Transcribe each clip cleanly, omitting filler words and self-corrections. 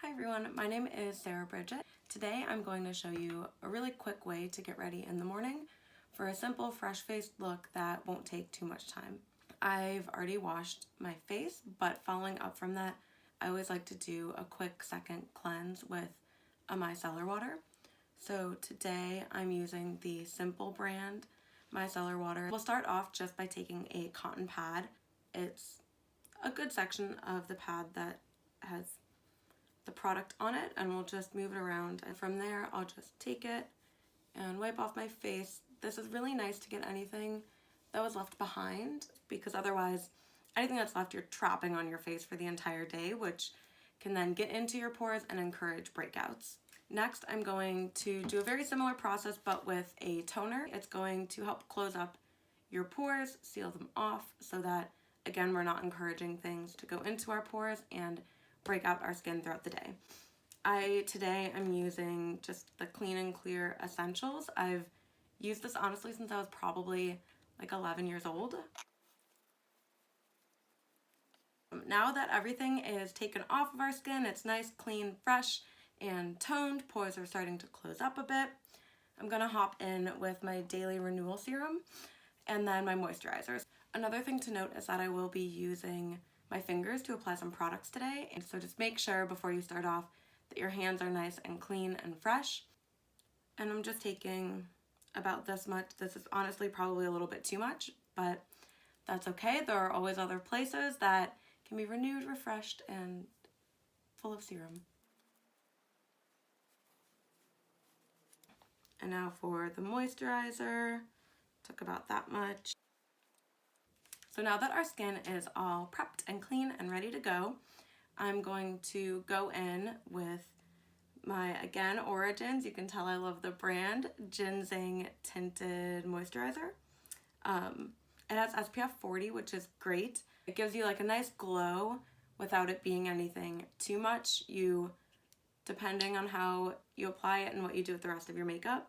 Hi everyone, my name is Sara.bridget. Today I'm going to show you a really quick way to get ready in the morning for a simple fresh-faced look that won't take too much time. I've already washed my face, but following up from that, I always like to do a quick second cleanse with a micellar water. So today I'm using the Simple brand micellar water. We'll start off just by taking a cotton pad. It's a good section of the pad that has the product on it, and we'll just move it around, and from there I'll just take it and wipe off my face. This is really nice to get anything that was left behind, because otherwise anything that's left you're trapping on your face for the entire day, which can then get into your pores and encourage breakouts. Next, I'm going to do a very similar process but with a toner. It's going to help close up your pores, seal them off, so that again we're not encouraging things to go into our pores and break out our skin throughout the day. Today I'm using just the Clean and Clear Essentials. I've used this honestly since I was probably like 11 years old. Now that everything is taken off of our skin, it's nice, clean, fresh, and toned, pores are starting to close up a bit, I'm gonna hop in with my daily Renewal serum and then my moisturizers. Another thing to note is that I will be using my fingers to apply some products today, and so just make sure before you start off that your hands are nice and clean and fresh. And I'm just taking about this much. This is honestly probably a little bit too much, but that's okay. There are always other places that can be renewed, refreshed, and full of serum. And now for the moisturizer, took about that much. So now that our skin is all prepped and clean and ready to go, I'm going to go in with my, again, Origins, you can tell I love the brand, GinZing Tinted Moisturizer. It has SPF 40, which is great. It gives you like a nice glow without it being anything too much. Depending on how you apply it and what you do with the rest of your makeup,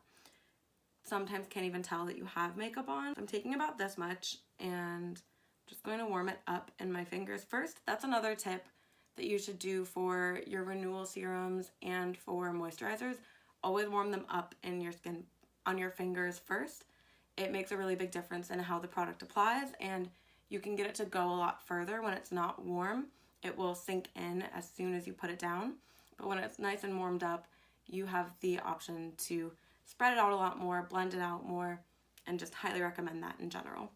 sometimes can't even tell that you have makeup on. I'm taking about this much and just going to warm it up in my fingers first. That's another tip that you should do for your Renewal serums and for moisturizers. Always warm them up in your skin, on your fingers first. It makes a really big difference in how the product applies, and you can get it to go a lot further when it's not warm. It will sink in as soon as you put it down, but when it's nice and warmed up, you have the option to spread it out a lot more, blend it out more, and just highly recommend that in general.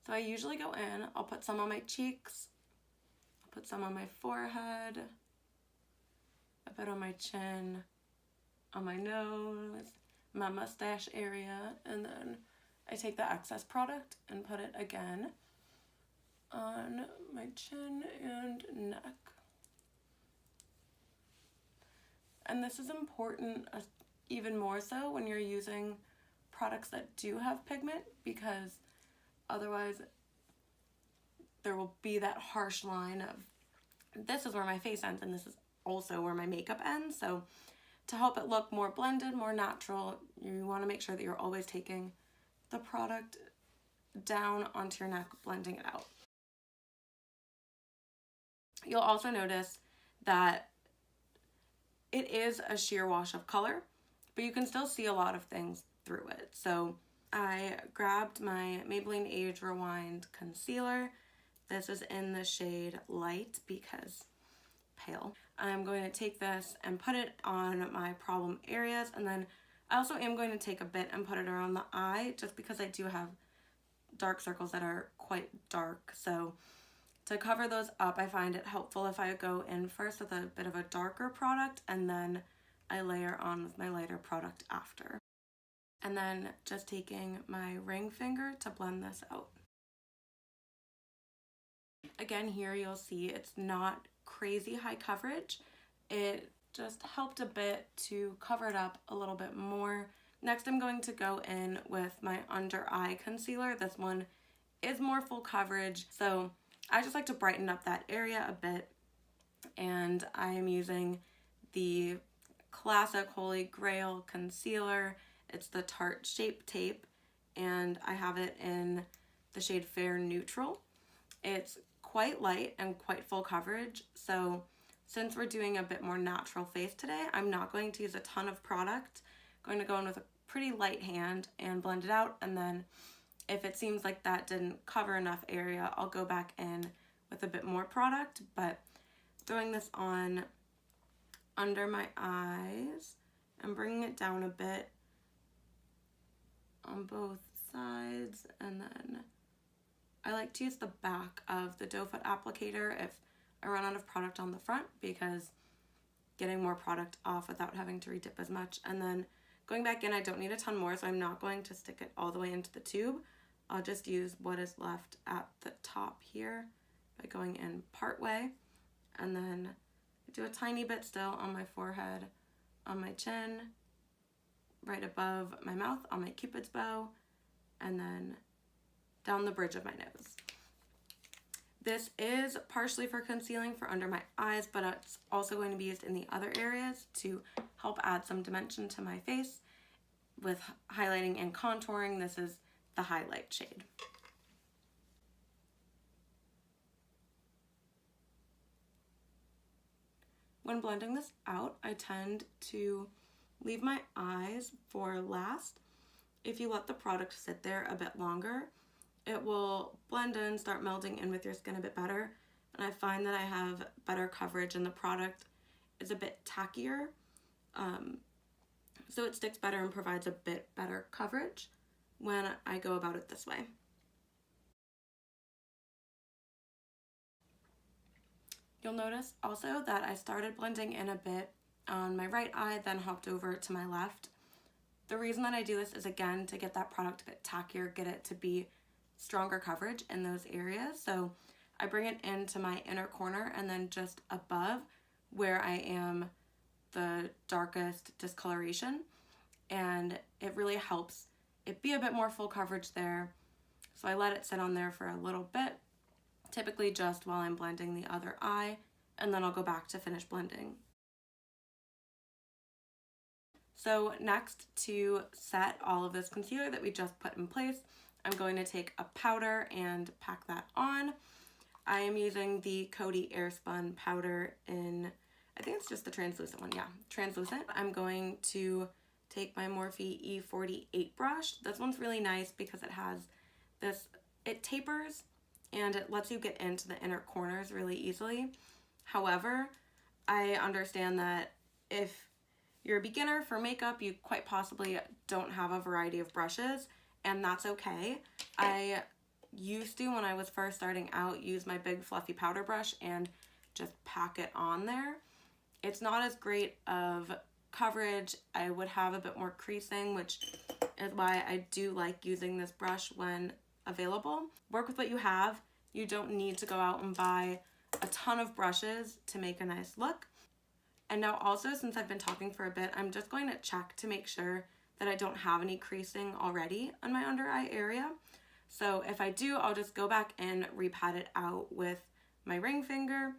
So I usually go in, I'll put some on my cheeks, I'll put some on my forehead, a bit on my chin, on my nose, my mustache area, and then I take the excess product and put it again on my chin and neck. And this is important even more so when you're using products that do have pigment, because otherwise there will be that harsh line of this is where my face ends and this is also where my makeup ends. So to help it look more blended, more natural, you want to make sure that you're always taking the product down onto your neck, blending it out. You'll also notice that it is a sheer wash of color, but you can still see a lot of things through it. So I grabbed my Maybelline Age Rewind concealer. This is in the shade Light because pale. I'm going to take this and put it on my problem areas, and then I also am going to take a bit and put it around the eye, just because I do have dark circles that are quite dark. So to cover those up, I find it helpful if I go in first with a bit of a darker product and then I layer on with my lighter product after. And then just taking my ring finger to blend this out. Again, here you'll see it's not crazy high coverage. It just helped a bit to cover it up a little bit more. Next, I'm going to go in with my under eye concealer. This one is more full coverage, so I just like to brighten up that area a bit, and I am using the classic Holy Grail concealer. It's the Tarte Shape Tape, and I have it in the shade Fair Neutral. It's quite light and quite full coverage, so since we're doing a bit more natural face today, I'm not going to use a ton of product. I'm going to go in with a pretty light hand and blend it out, and then if it seems like that didn't cover enough area, I'll go back in with a bit more product. But throwing this on under my eyes and bringing it down a bit on both sides, and then I like to use the back of the doe foot applicator if I run out of product on the front, because getting more product off without having to redip as much. And then going back in, I don't need a ton more, so I'm not going to stick it all the way into the tube. I'll just use what is left at the top here by going in part way, and then do a tiny bit still on my forehead, on my chin, right above my mouth, on my cupid's bow, and then down the bridge of my nose. This is partially for concealing for under my eyes, but it's also going to be used in the other areas to help add some dimension to my face with highlighting and contouring. This is the highlight shade. When blending this out, I tend to leave my eyes for last. If you let the product sit there a bit longer, it will blend in, start melding in with your skin a bit better, and I find that I have better coverage and the product is a bit tackier, so it sticks better and provides a bit better coverage when I go about it this way. You'll notice also that I started blending in a bit on my right eye, then hopped over to my left. The reason that I do this is, again, to get that product a bit tackier, get it to be stronger coverage in those areas. So I bring it into my inner corner and then just above where I am the darkest discoloration, and it really helps it be a bit more full coverage there. So I let it sit on there for a little bit, typically just while I'm blending the other eye, and then I'll go back to finish blending. So next, to set all of this concealer that we just put in place, I'm going to take a powder and pack that on. I am using the Coty Airspun powder in, I think it's just the translucent one, yeah, translucent. I'm going to take my Morphe E48 brush. This one's really nice because it has this, it tapers and it lets you get into the inner corners really easily. However, I understand that if you're a beginner for makeup, you quite possibly don't have a variety of brushes, and that's okay. I used to, when I was first starting out, use my big fluffy powder brush and just pack it on there. It's not as great of coverage. I would have a bit more creasing, which is why I do like using this brush when available. Work with what you have. You don't need to go out and buy a ton of brushes to make a nice look. And now also, since I've been talking for a bit, I'm just going to check to make sure that I don't have any creasing already on my under eye area. So if I do, I'll just go back and re-pat it out with my ring finger.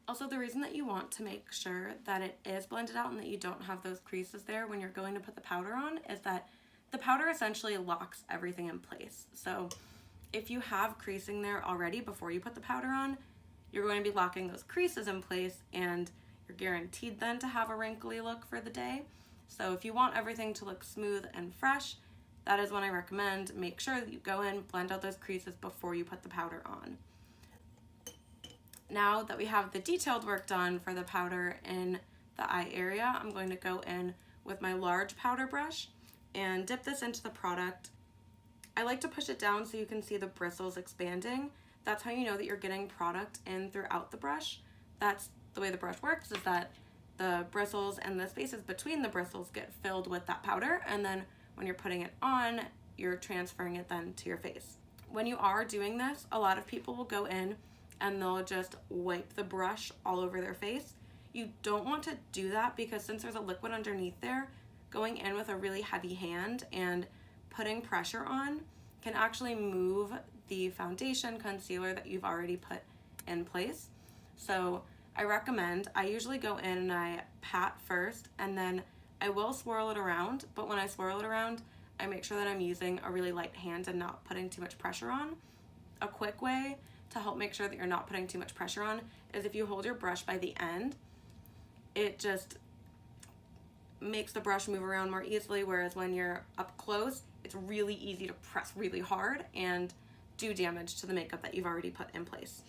Also, the reason that you want to make sure that it is blended out and that you don't have those creases there when you're going to put the powder on is that the powder essentially locks everything in place. So if you have creasing there already before you put the powder on, you're going to be locking those creases in place, and you're guaranteed then to have a wrinkly look for the day. So if you want everything to look smooth and fresh, that is when I recommend make sure that you go in, blend out those creases before you put the powder on. Now that we have the detailed work done for the powder in the eye area, I'm going to go in with my large powder brush and dip this into the product. I like to push it down so you can see the bristles expanding. That's how you know that you're getting product in throughout the brush. That's the way the brush works, is that the bristles and the spaces between the bristles get filled with that powder, and then when you're putting it on, you're transferring it then to your face. When you are doing this, a lot of people will go in and they'll just wipe the brush all over their face. You don't want to do that because since there's a liquid underneath there, going in with a really heavy hand and putting pressure on can actually move the foundation concealer that you've already put in place. So I recommend, I usually go in and I pat first, and then I will swirl it around, but when I swirl it around, I make sure that I'm using a really light hand and not putting too much pressure on. A quick way to help make sure that you're not putting too much pressure on is if you hold your brush by the end, it just makes the brush move around more easily, whereas when you're up close, it's really easy to press really hard and do damage to the makeup that you've already put in place.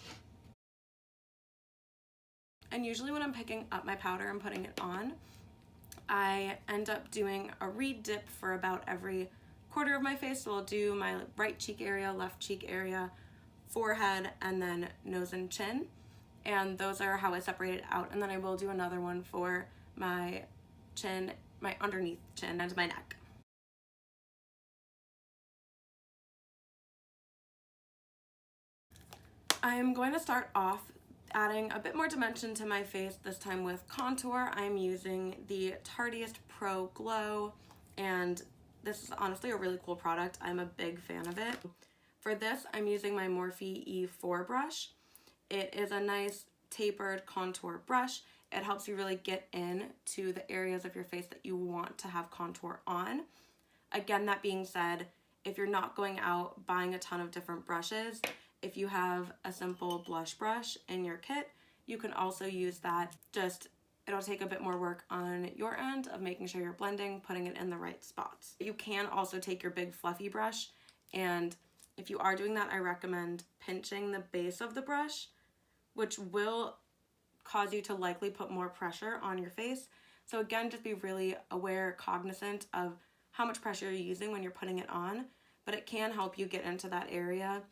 And usually when I'm picking up my powder and putting it on, I end up doing a re-dip for about every quarter of my face. So I'll do my right cheek area, left cheek area, forehead, and then nose and chin. And those are how I separate it out. And then I will do another one for my chin, my underneath chin, and my neck. I'm going to start off adding a bit more dimension to my face, this time with contour. I'm using the Tarteist Pro Glow, and this is honestly a really cool product. I'm a big fan of it. For this, I'm using my Morphe E4 brush. It is a nice tapered contour brush. It helps you really get into the areas of your face that you want to have contour on. Again, that being said, if you're not going out buying a ton of different brushes, if you have a simple blush brush in your kit, you can also use that. Just, it'll take a bit more work on your end of making sure you're blending, putting it in the right spots. You can also take your big fluffy brush, and if you are doing that, I recommend pinching the base of the brush, which will cause you to likely put more pressure on your face. So again, just be really aware, cognizant of how much pressure you're using when you're putting it on, but it can help you get into that area.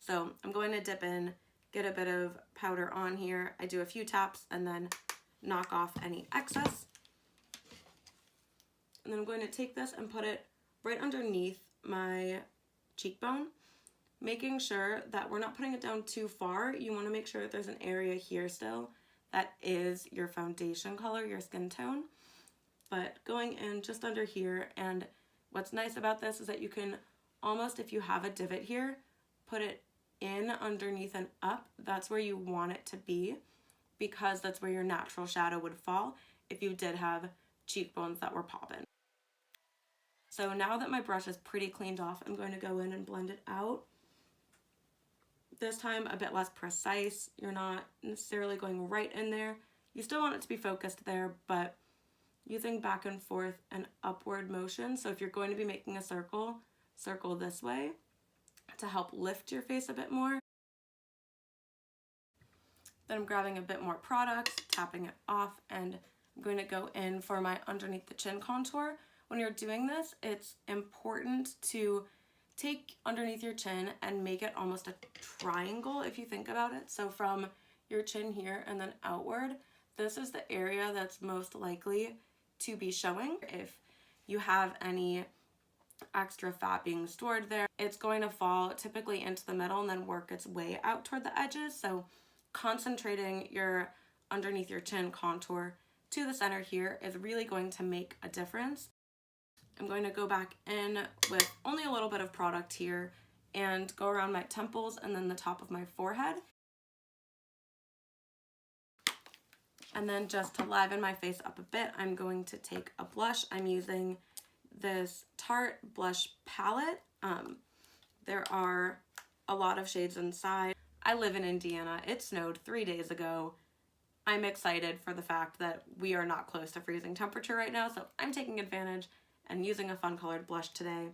So I'm going to dip in, get a bit of powder on here. I do a few taps and then knock off any excess. And then I'm going to take this and put it right underneath my cheekbone, making sure that we're not putting it down too far. You want to make sure that there's an area here still that is your foundation color, your skin tone, but going in just under here. And what's nice about this is that you can almost, if you have a divot here, put it in underneath and up. That's where you want it to be, because that's where your natural shadow would fall if you did have cheekbones that were popping. So now that my brush is pretty cleaned off, I'm going to go in and blend it out. This time a bit less precise. You're not necessarily going right in there. You still want it to be focused there, but using back and forth and upward motion. So if you're going to be making a circle, circle this way to help lift your face a bit more. Then I'm grabbing a bit more product, tapping it off, and I'm going to go in for my underneath the chin contour. When you're doing this, it's important to take underneath your chin and make it almost a triangle if you think about it. So from your chin here and then outward, this is the area that's most likely to be showing. If you have any extra fat being stored there, it's going to fall typically into the middle and then work its way out toward the edges. So concentrating your underneath your chin contour to the center here is really going to make a difference. I'm going to go back in with only a little bit of product here and go around my temples and then the top of my forehead. And then just to liven my face up a bit, I'm going to take a blush. I'm using this Tarte blush palette. There are a lot of shades inside. I live in Indiana. It snowed 3 days ago. I'm excited for the fact that we are not close to freezing temperature right now, so I'm taking advantage and using a fun colored blush today.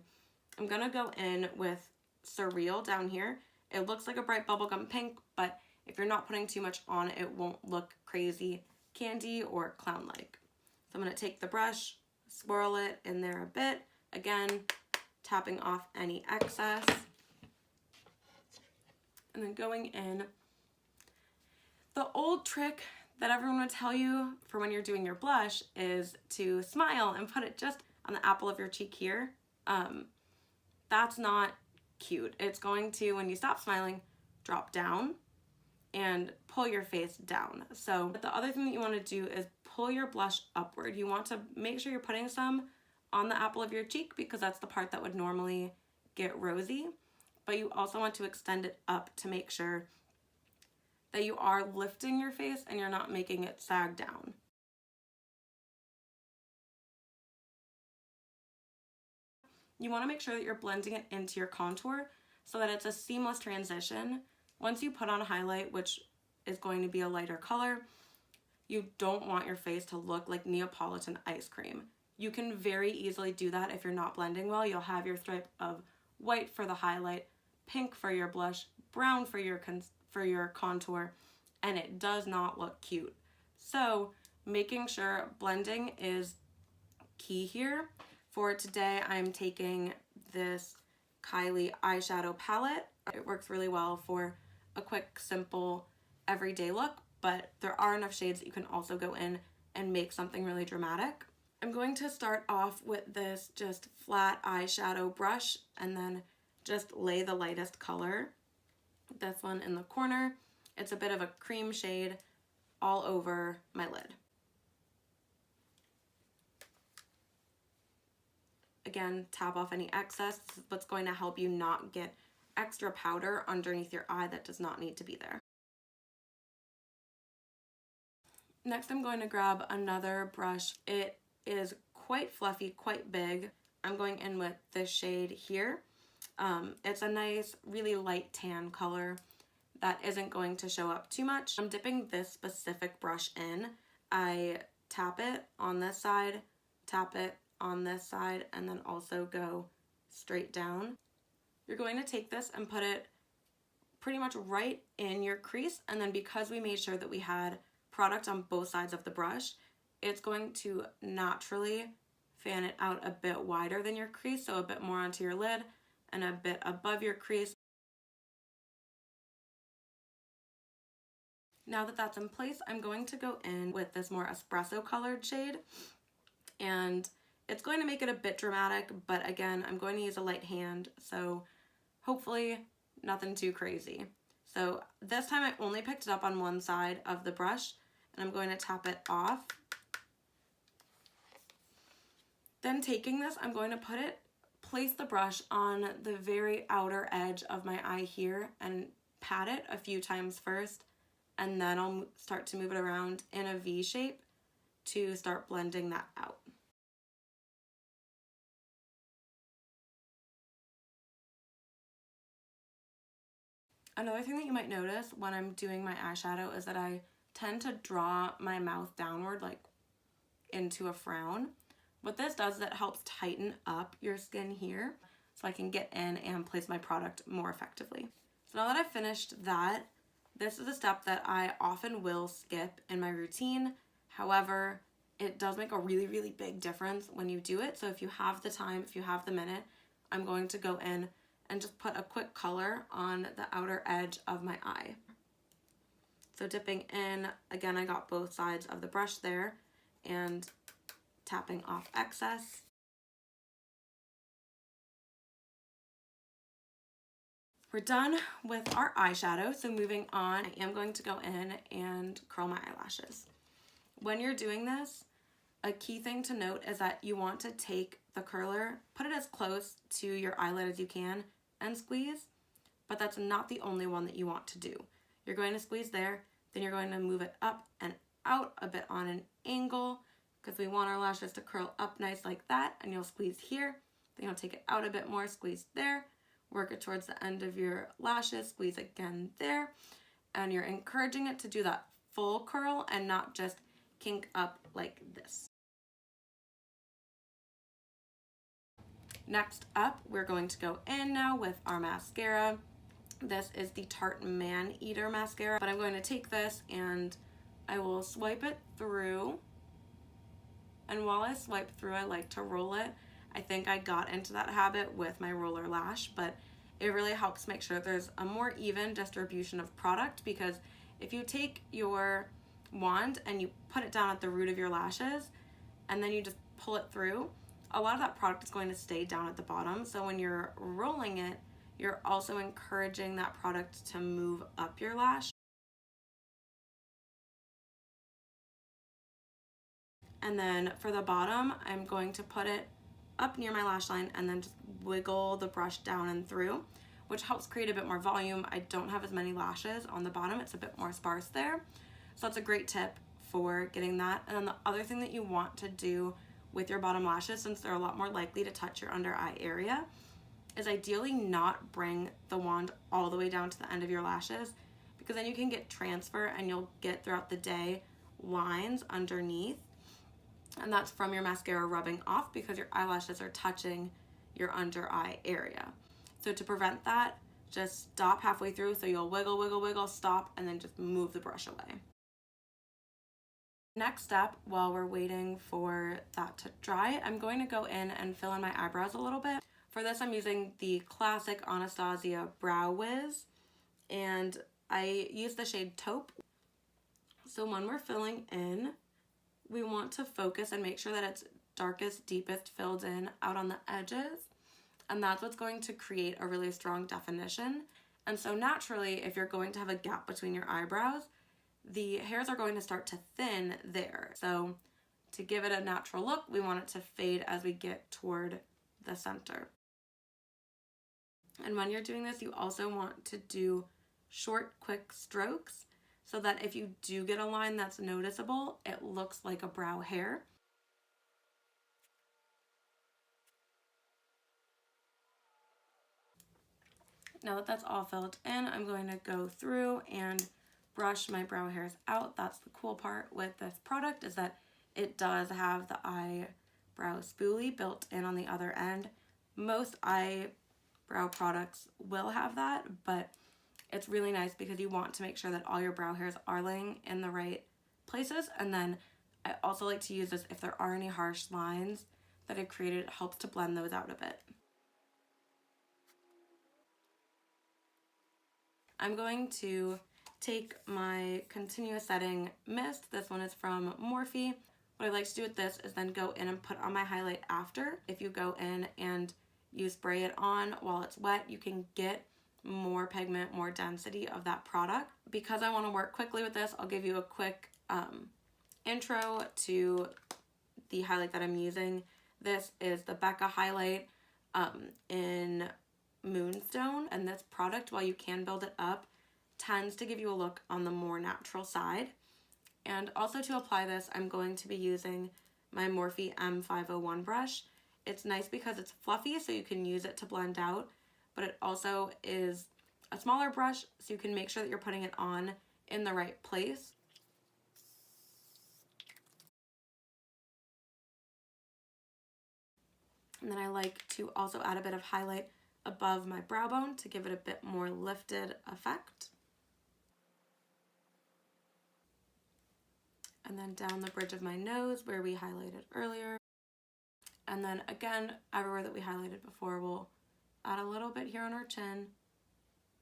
I'm gonna go in with Surreal down here. It looks like a bright bubblegum pink, but if you're not putting too much on, it won't look crazy candy or clown-like. So I'm gonna take the brush, swirl it in there a bit, again, tapping off any excess, and then going in. The old trick that everyone would tell you for when you're doing your blush is to smile and put it just on the apple of your cheek here. That's not cute. It's going to, when you stop smiling, drop down and pull your face down. So the other thing that you want to do is pull your blush upward. You want to make sure you're putting some on the apple of your cheek because that's the part that would normally get rosy, but you also want to extend it up to make sure that you are lifting your face and you're not making it sag down. you want to make sure that you're blending it into your contour so that it's a seamless transition. Once you put on a highlight, which is going to be a lighter color, you don't want your face to look like Neapolitan ice cream. You can very easily do that if you're not blending well. You'll have your stripe of white for the highlight, pink for your blush, brown for your contour, and it does not look cute. So making sure blending is key here. For today, I'm taking this Kylie eyeshadow palette. It works really well for a quick, simple, everyday look, but there are enough shades that you can also go in and make something really dramatic. I'm going to start off with this just flat eyeshadow brush and then just lay the lightest color. This one in the corner. It's a bit of a cream shade all over my lid. Again, tap off any excess. This is what's going to help you not get extra powder underneath your eye that does not need to be there. Next, I'm going to grab another brush. It is quite fluffy, quite big. I'm going in with this shade here. It's a nice, really light tan color that isn't going to show up too much. I'm dipping this specific brush in. I tap it on this side, tap it on this side, and then also go straight down. You're going to take this and put it pretty much right in your crease, and then because we made sure that we had product on both sides of the brush, it's going to naturally fan it out a bit wider than your crease, so a bit more onto your lid and a bit above your crease. Now that that's in place, I'm going to go in with this more espresso colored shade, and it's going to make it a bit dramatic, but again, I'm going to use a light hand, so hopefully nothing too crazy. So this time I only picked it up on one side of the brush, and I'm going to tap it off. Then taking this, I'm going to place the brush on the very outer edge of my eye here and pat it a few times first, and then I'll start to move it around in a V shape to start blending that out. Another thing that you might notice when I'm doing my eyeshadow is that I tend to draw my mouth downward, like into a frown. What this does is it helps tighten up your skin here so I can get in and place my product more effectively. So now that I've finished that, this is a step that I often will skip in my routine. However, it does make a really, really big difference when you do it. So if you have the time, if you have the minute, I'm going to go in and just put a quick color on the outer edge of my eye. So dipping in, again, I got both sides of the brush there and tapping off excess. We're done with our eyeshadow, so moving on, I am going to go in and curl my eyelashes. When you're doing this, a key thing to note is that you want to take the curler, put it as close to your eyelid as you can, and squeeze, but that's not the only one that you want to do. You're going to squeeze there, then you're going to move it up and out a bit on an angle because we want our lashes to curl up nice like that, and you'll squeeze here, then you'll take it out a bit more, squeeze there, work it towards the end of your lashes, squeeze again there, and you're encouraging it to do that full curl and not just kink up like this. Next up, we're going to go in now with our mascara. This is the Tarte Man Eater mascara, but I'm going to take this and I will swipe it through. And while I swipe through, I like to roll it. I think I got into that habit with my roller lash, but it really helps make sure there's a more even distribution of product, because if you take your wand and you put it down at the root of your lashes and then you just pull it through, a lot of that product is going to stay down at the bottom. So when you're rolling it, you're also encouraging that product to move up your lash. And then for the bottom, I'm going to put it up near my lash line and then just wiggle the brush down and through, which helps create a bit more volume. I don't have as many lashes on the bottom, it's a bit more sparse there. So that's a great tip for getting that. And then the other thing that you want to do with your bottom lashes, since they're a lot more likely to touch your under eye area, is ideally not bring the wand all the way down to the end of your lashes, because then you can get transfer and you'll get throughout the day lines underneath, and that's from your mascara rubbing off because your eyelashes are touching your under eye area. So to prevent that, just stop halfway through. So you'll wiggle, wiggle, wiggle, stop, and then just move the brush away. Next step, while we're waiting for that to dry, I'm going to go in and fill in my eyebrows a little bit. For this, I'm using the classic Anastasia Brow Wiz, and I use the shade Taupe. So when we're filling in, we want to focus and make sure that it's darkest, deepest filled in out on the edges. And that's what's going to create a really strong definition. And so naturally, if you're going to have a gap between your eyebrows, the hairs are going to start to thin there. So to give it a natural look, we want it to fade as we get toward the center. And when you're doing this, you also want to do short, quick strokes so that if you do get a line that's noticeable, it looks like a brow hair. Now that that's all filled in, I'm going to go through and brush my brow hairs out. That's the cool part with this product, is that it does have the eyebrow spoolie built in on the other end. Most eyebrow products will have that, but it's really nice because you want to make sure that all your brow hairs are laying in the right places. And then I also like to use this if there are any harsh lines that I've created. It helps to blend those out a bit. I'm going to take my continuous setting mist. This one is from Morphe. What I like to do with this is then go in and put on my highlight after. If you go in and you spray it on while it's wet, you can get more pigment, more density of that product. Because I want to work quickly with this, I'll give you a quick intro to the highlight that I'm using. This is the Becca highlight in Moonstone, and this product, while you can build it up, tends to give you a look on the more natural side. And also to apply this, I'm going to be using my Morphe M501 brush. It's nice because it's fluffy, so you can use it to blend out, but it also is a smaller brush, so you can make sure that you're putting it on in the right place. And then I like to also add a bit of highlight above my brow bone to give it a bit more lifted effect. And then down the bridge of my nose where we highlighted earlier. And then again, everywhere that we highlighted before, we'll add a little bit here on our chin,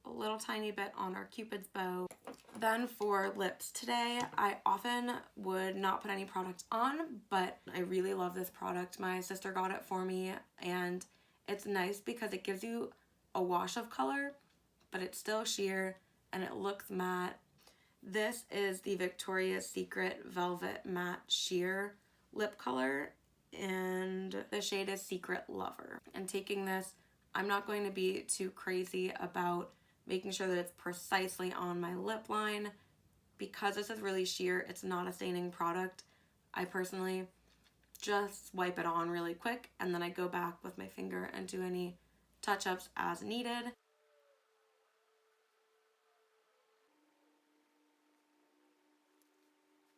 a little tiny bit on our Cupid's bow. Then for lips today, I often would not put any product on, but I really love this product. My sister got it for me, and it's nice because it gives you a wash of color, but it's still sheer and it looks matte. This is the Victoria's Secret Velvet Matte Sheer lip color, and the shade is Secret Lover. And taking this, I'm not going to be too crazy about making sure that it's precisely on my lip line. Because this is really sheer, it's not a staining product. I personally just wipe it on really quick, and then I go back with my finger and do any touch-ups as needed.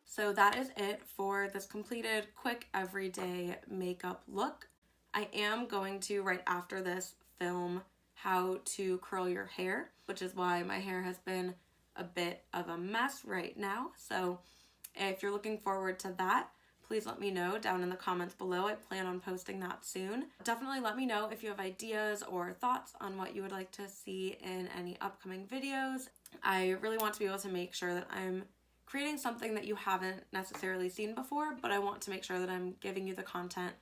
So that is it for this completed quick everyday makeup look. I am going to, right after this, film how to curl your hair, which is why my hair has been a bit of a mess right now. So if you're looking forward to that, please let me know down in the comments below. I plan on posting that soon. Definitely let me know if you have ideas or thoughts on what you would like to see in any upcoming videos. I really want to be able to make sure that I'm creating something that you haven't necessarily seen before, but I want to make sure that I'm giving you the content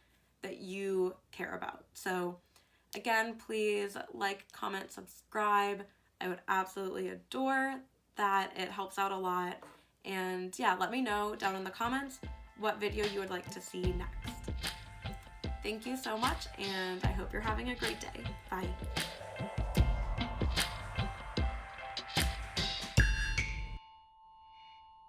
that you care about. So again, please like, comment, subscribe. I would absolutely adore that. It helps out a lot. And yeah, let me know down in the comments what video you would like to see next. Thank you so much, and I hope you're having a great day. Bye.